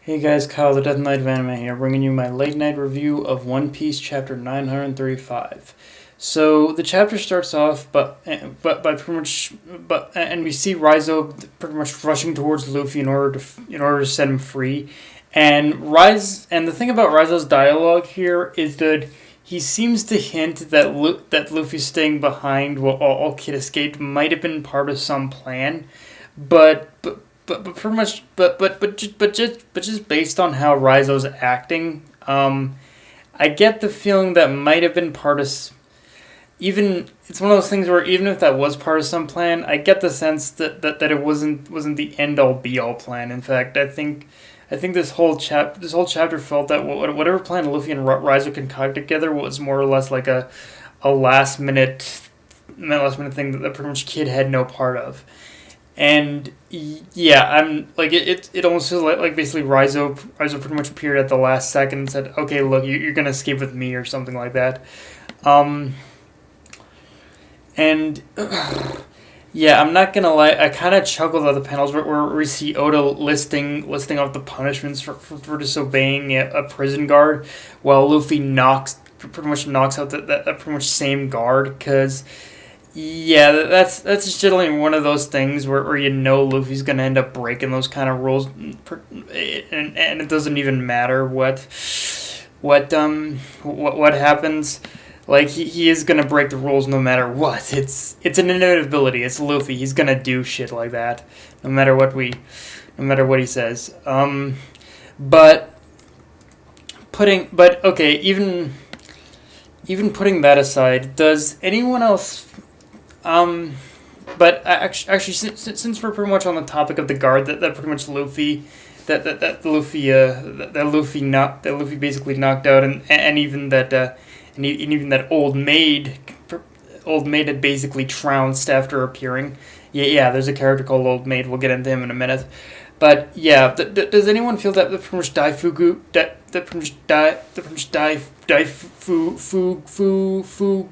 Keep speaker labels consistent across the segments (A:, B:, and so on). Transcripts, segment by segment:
A: Hey guys, Kyle the Death Knight of Anime here, bringing you my late night review of One Piece chapter 935. So the chapter starts off, and we see Raizo pretty much rushing towards Luffy in order to set him free. And the thing about Raizo's dialogue here is that he seems to hint that Luffy staying behind while all Kid escaped might have been part of some plan, but pretty much just based on how Rizo's acting, I get the feeling that might have been part of even it's one of those things where even if that was part of some plan, I get the sense that it wasn't the end all be all plan. In fact, I think this whole chapter felt that whatever plan Luffy and Rizo concoct together was more or less like a last minute thing that pretty much Kid had no part of. And yeah, I'm like it almost feels like basically Rizo pretty much appeared at the last second and said, "Okay, look, you're gonna escape with me" or something like that. Um, and yeah, I'm not gonna lie, I kind of chuckled at the panels where we see Oda listing off the punishments for disobeying a prison guard, while Luffy pretty much knocks out that pretty much same guard because. Yeah, that's just generally one of those things where you know Luffy's gonna end up breaking those kind of rules, and it doesn't even matter what happens. Like he is gonna break the rules no matter what. It's an inevitability. It's Luffy. He's gonna do shit like that, no matter what he says. But okay, even putting that aside, does anyone else? Actually, since we're pretty much on the topic of the guard that pretty much Luffy, that Luffy basically knocked out, and even that old maid had basically trounced after appearing. Yeah. There's a character called Old Maid. We'll get into him in a minute. But yeah, does anyone feel that the pretty much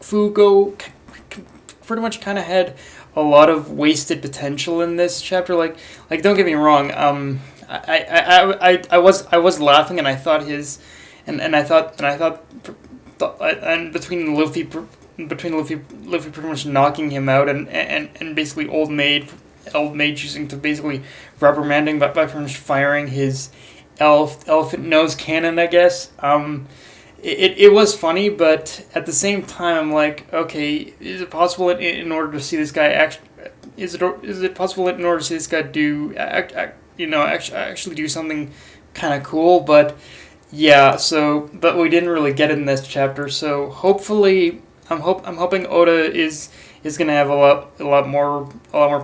A: Fugo pretty much kind of had a lot of wasted potential in this chapter. Like don't get me wrong. I was laughing, and I thought and between Luffy pretty much knocking him out, and basically Old Maid choosing to basically reprimanding by pretty much firing his elephant nose cannon, I guess. It was funny, but at the same time, I'm like, okay, is it possible in order to see this guy is it possible in order to see this guy actually do something kind of cool? But yeah, but we didn't really get it in this chapter. So hopefully, I'm hoping Oda is gonna have a lot more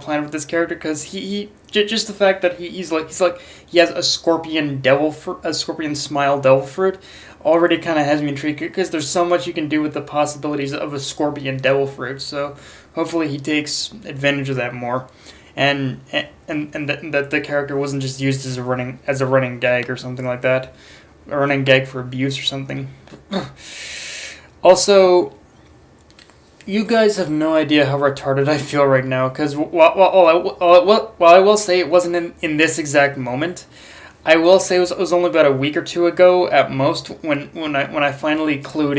A: planned with this character, because he just the fact that he has a scorpion smile devil fruit already kind of has me intrigued, because there's so much you can do with the possibilities of a scorpion devil fruit. So hopefully he takes advantage of that more, and that the character wasn't just used as a running gag or something like that, a running gag for abuse or something. Also, you guys have no idea how retarded I feel right now, because while I will say it wasn't in this exact moment, I will say it was only about a week or two ago at most when I finally clued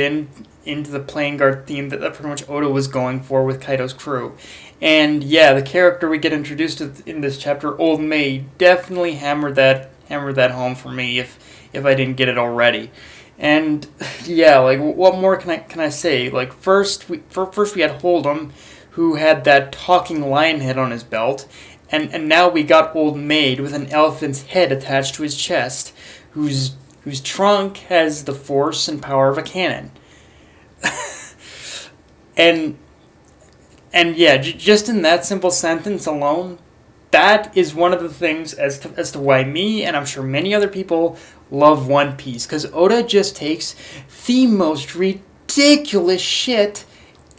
A: into the playing guard theme that pretty much Oda was going for with Kaido's crew. And yeah, the character we get introduced to in this chapter, Old Maid, definitely hammered that home for me if I didn't get it already. And yeah, like what more can I say? Like first we had Hold'em, who had that talking lion head on his belt. And now we got Old Maid with an elephant's head attached to his chest, whose trunk has the force and power of a cannon. and yeah, just in that simple sentence alone, that is one of the things as to why me, and I'm sure many other people, love One Piece, because Oda just takes the most ridiculous shit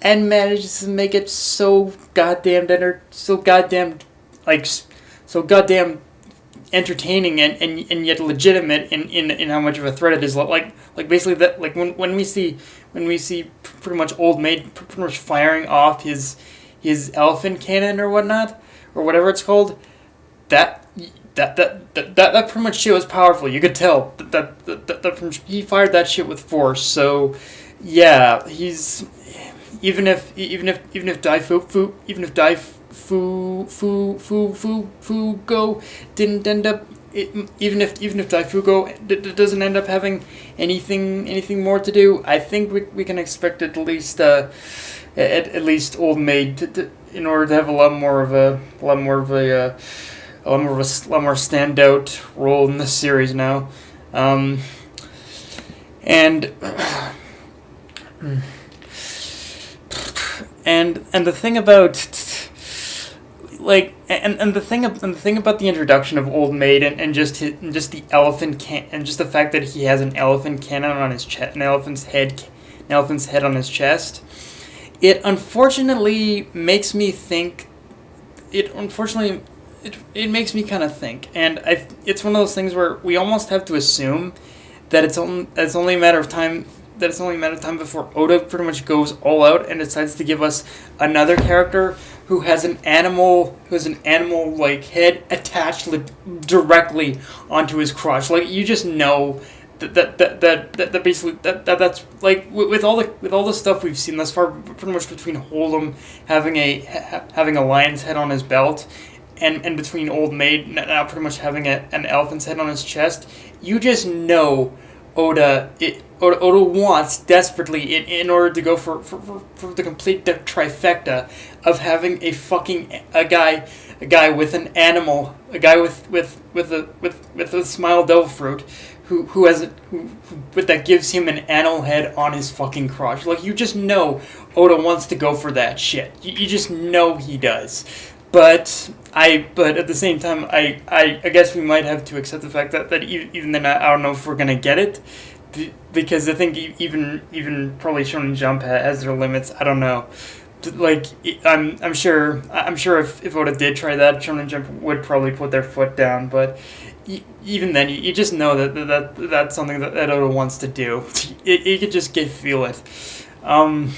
A: and manages to make it so goddamn entertaining and yet legitimate in how much of a threat it is. Like basically that, like when we see pretty much Old Maid pretty much firing off his elephant cannon or whatnot, or whatever it's called, that that pretty much shit was powerful. You could tell that he fired that shit with force. So yeah, he's even if Daifugo didn't end up. Even if Daifugo doesn't end up having anything more to do, I think we can expect at least at least Old Maid in order to have a lot more standout role in this series now, and and the thing about and the thing about the introduction of Old Maid and just the and just the fact that he has an elephant cannon on his chest, an elephant's head on his chest, it unfortunately makes me think. It makes me kind of think, and it's one of those things where we almost have to assume that it's only a matter of time. That it's only a matter of time before Oda pretty much goes all out and decides to give us another character who has an animal like head attached directly onto his crotch. Like, you just know that basically that's like with all the stuff we've seen thus far, pretty much between Hold'em having a lion's head on his belt, and between Old Maid now pretty much having an elephant's head on his chest, you just know Oda wants desperately in order to go for the complete trifecta of having a guy with an animal, a guy with a smile devil fruit who that gives him an animal head on his fucking crotch. Like, you just know Oda wants to go for that shit. You just know he does. But at the same time, I guess we might have to accept the fact that even then I don't know if we're gonna get it, because I think even probably Shonen Jump has their limits. I don't know. Like, I'm sure if Oda did try that, Shonen Jump would probably put their foot down. But even then, you just know that that's something that Oda wants to do. You could just feel it. And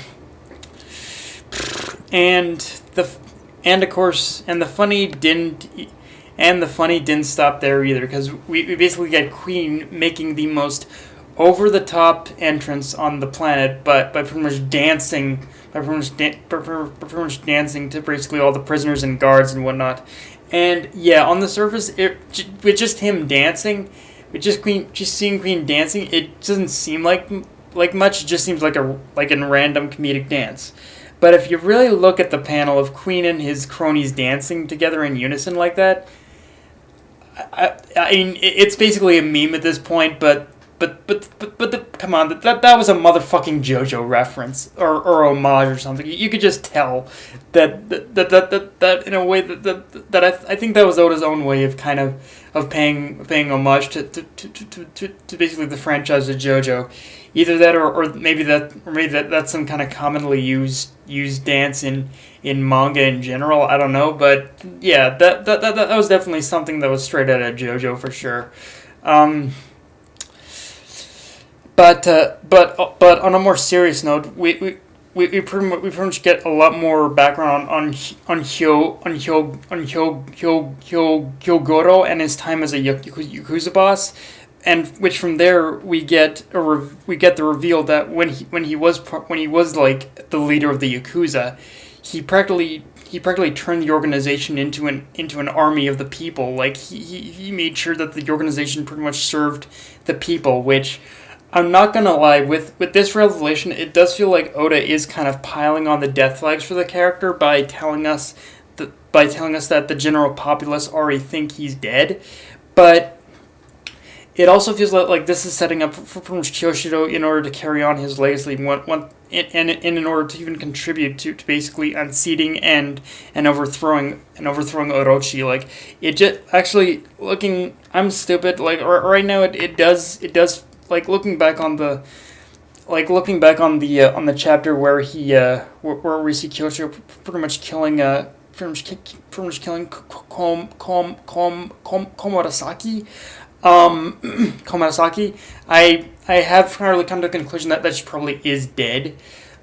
A: of course, the funny didn't stop there either, because we basically get Queen making the most over the top entrance on the planet, but by pretty much dancing to basically all the prisoners and guards and whatnot. And yeah, on the surface, with just him dancing, with just seeing Queen dancing, it doesn't seem like much. It just seems like a random comedic dance. But if you really look at the panel of Queen and his cronies dancing together in unison like that, I mean, it's basically a meme at this point. But come on, that was a motherfucking JoJo reference or homage or something. You could just tell that in a way that I think that was Oda's own way of kind of paying homage to basically the franchise of JoJo. Either that or maybe that's some kind of commonly used dance in manga in general. I don't know, but yeah, that was definitely something that was straight out of JoJo for sure. But on a more serious note, we pretty much get a lot more background on Hyougoro and his time as a Yakuza boss, and which from there we get the reveal that when he was like the leader of the Yakuza, he practically turned the organization into an army of the people. Like, he made sure that the organization pretty much served the people, which, I'm not gonna lie, with this revelation, it does feel like Oda is kind of piling on the death flags for the character by telling us that the general populace already think he's dead. But it also feels like this is setting up for Kyoshiro in order to carry on his legacy, and in order to even contribute to basically unseating and overthrowing Orochi. Like, it just actually looking, I'm stupid. Like, right now it does. Like, looking back on the chapter where we see Kyoshiro pretty much killing Komurasaki. Komurasaki, I have finally come to the conclusion that she probably is dead,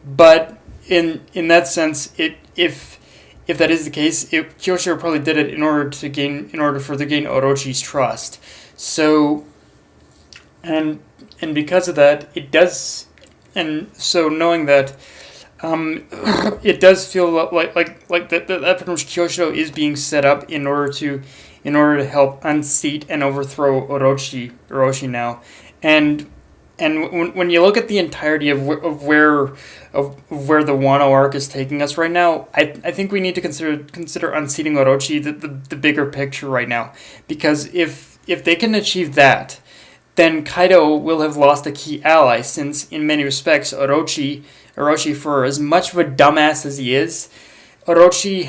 A: but in that sense, if if that is the case, Kyoshiro probably did it in order to further gain Orochi's trust. So, and because of that, it does, and so knowing that, it does feel like that pretty much Kyoshiro is being set up in order to help unseat and overthrow Orochi now, and when you look at the entirety of where the Wano arc is taking us right now, I think we need to consider unseating Orochi the bigger picture right now, because if they can achieve that, then Kaido will have lost a key ally, since in many respects Orochi, for as much of a dumbass as he is, Orochi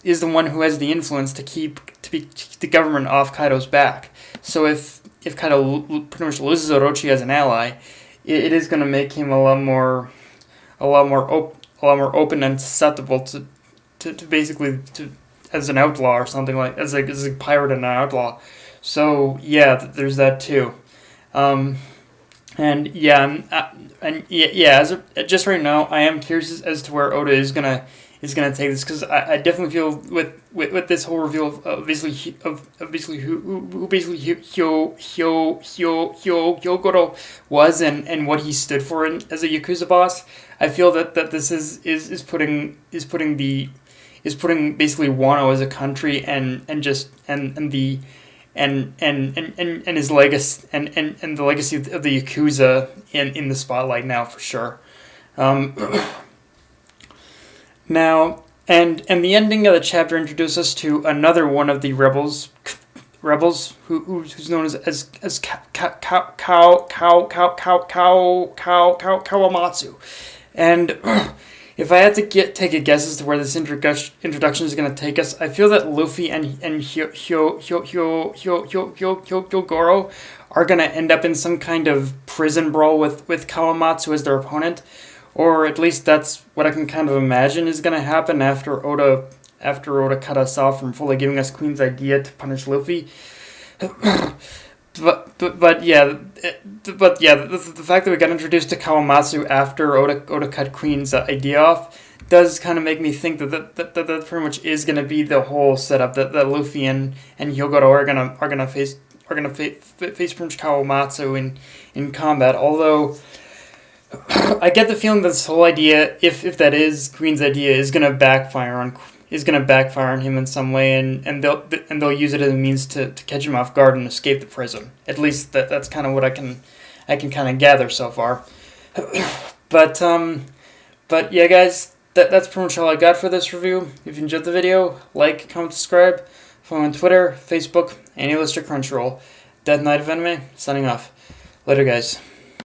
A: is the one who has the influence to keep the government off Kaido's back. So if Kaido pretty much loses Orochi as an ally, it is going to make him a lot more open and susceptible to basically as an outlaw or something, like as a pirate and an outlaw. So yeah, there's that too. Just right now, I am curious as to where Oda is gonna take this, because I definitely feel with this whole reveal of basically who basically Hyougoro was and what he stood for as a Yakuza boss. I feel that this is putting basically Wano as a country and his legacy and the legacy of the Yakuza in the spotlight now, for sure. Now, and the ending of the chapter introduces us to another one of the rebels who's known as Kawamatsu. And if I had to take a guess as to where this introduction is going to take us, I feel that Luffy and Hyougoro are going to end up in some kind of prison brawl with Kawamatsu as their opponent, or at least that's what I can kind of imagine is going to happen after Oda cut us off from fully giving us Queen's idea to punish Luffy. But yeah, the fact that we got introduced to Kawamatsu after Oda cut Queen's idea off does kind of make me think that pretty much is going to be the whole setup, that Luffy and Hyougoro are gonna face pretty much Kawamatsu in combat. Although I get the feeling that this whole idea, if that is Queen's idea, is gonna backfire on him in some way, and they'll use it as a means to catch him off guard and escape the prison. At least that's kind of what I can kind of gather so far. But yeah, guys, that's pretty much all I got for this review. If you enjoyed the video, like, comment, subscribe. Follow me on Twitter, Facebook, and you list your Crunchyroll. Death Knight of Anime, signing off. Later, guys.